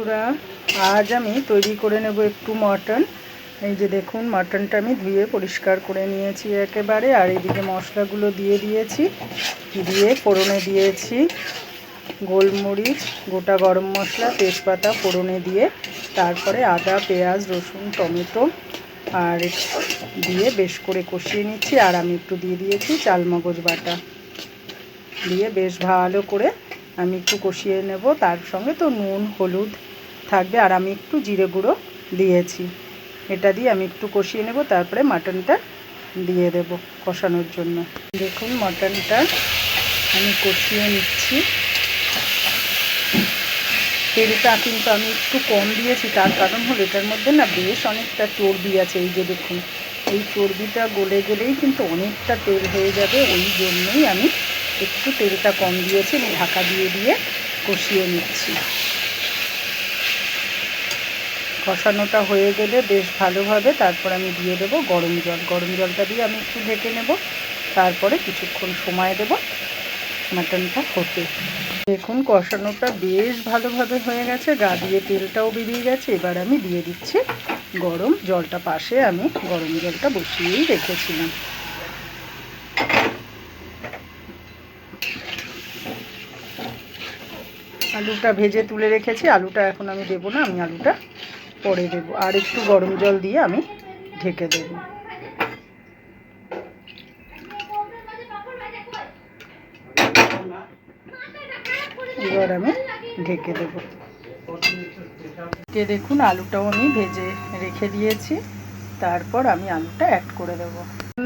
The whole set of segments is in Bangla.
বন্ধুরা, আজ আমি তৈরি করে নেব একটু মটন। এই যে দেখুন, মটনটা আমি ধুয়ে পরিষ্কার করে নিয়েছি একেবারে। আর এদিকে মশলাগুলো দিয়ে দিয়েছি, দিয়ে ফোড়নে দিয়েছি গোলমরিচ, গোটা গরম মশলা, তেজপাতা ফোড়নে দিয়ে তারপরে আদা, পেঁয়াজ, রসুন, টমেটো আর দিয়ে বেশ করে কষিয়ে নিচ্ছি। আর আমি একটু দিয়ে দিয়েছি চালমগজ বাটা, দিয়ে বেশ ভালো করে আমি একটু কষিয়ে নেব। তার সঙ্গে তো নুন হলুদ থাকবে, আর আমি একটু জিরে গুঁড়ো দিয়েছি। এটা দিয়ে আমি একটু কষিয়ে নেব, তারপরে মাটনটা দিয়ে দেব কষানোর জন্য। দেখুন, মাটনটা আমি কষিয়ে নিচ্ছি। তেলটা কিন্তু আমি একটু কম দিয়েছি, তার কারণ হলো এটার মধ্যে না বেশ অনেকটা চর্বি আছে। এই যে দেখুন, এই চর্বিটা গলে গেলেই কিন্তু অনেকটা তেল হয়ে যাবে, ওই জন্যই আমি একটু তেলটা কম দিয়েছি। আমি ঢাকা দিয়ে দিয়ে কষিয়ে নিচ্ছি। কষানোটা হয়ে গেলে বেশ ভালোভাবে তারপর আমি দিয়ে দেবো গরম জল। গরম জলটা দিয়ে আমি একটু ঢেকে নেব, তারপরে কিছুক্ষণ সময় দেব মাটনটা হতে। দেখুন, কষানোটা বেশ ভালোভাবে হয়ে গেছে, গা দিয়ে তেলটাও বেরিয়ে গেছে। এবার আমি দিয়ে দিচ্ছি গরম জলটা। পাশে আমি গরম জলটা বসিয়েই রেখেছিলাম। আলুটা ভেজে তুলে রেখেছি, আলুটা এখন আমি দেবো না, আমি আলুটা পরে দেবো। আর একটু গরম জল দিয়ে আমি ঢেকে দেব। এবার আমি ঢেকে দেবো। দেখুন, আলুটাও আমি ভেজে রেখে দিয়েছি, তারপর আমি আলুটা অ্যাড করে দেবো।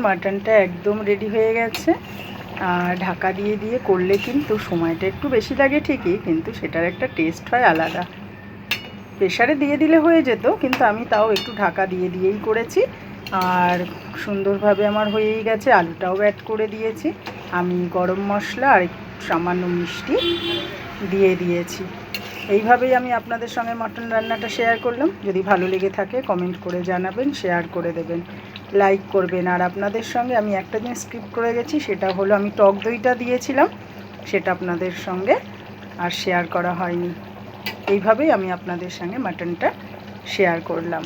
মাটনটা একদম রেডি হয়ে গেছে। আর ঢাকা দিয়ে দিয়ে করলে কিন্তু সময়টা একটু বেশি লাগে ঠিকই, কিন্তু সেটার একটা টেস্ট হয় আলাদা। প্রেশারে দিয়ে দিলে হয়ে যেত, কিন্তু আমি তাও একটু ঢাকা দিয়ে দিয়েই করেছি। আর সুন্দরভাবে আমার হয়েই গেছে। আলুটাও অ্যাড করে দিয়েছি। আমি গরম মশলা আর সামান্য মিষ্টি দিয়ে দিয়েছি। এইভাবেই আমি আপনাদের সঙ্গে মটন রান্নাটা শেয়ার করলাম। যদি ভালো লেগে থাকে কমেন্ট করে জানাবেন, শেয়ার করে দেবেন, লাইক করবেন। আর আপনাদের সঙ্গে আমি একটা জিনিস স্কিপ করে গেছি, সেটা হলো আমি টক দইটা দিয়েছিলাম, সেটা আপনাদের সঙ্গে আর শেয়ার করা হয়নি। এইভাবেই আমি আপনাদের সঙ্গে মাটনটা শেয়ার করলাম।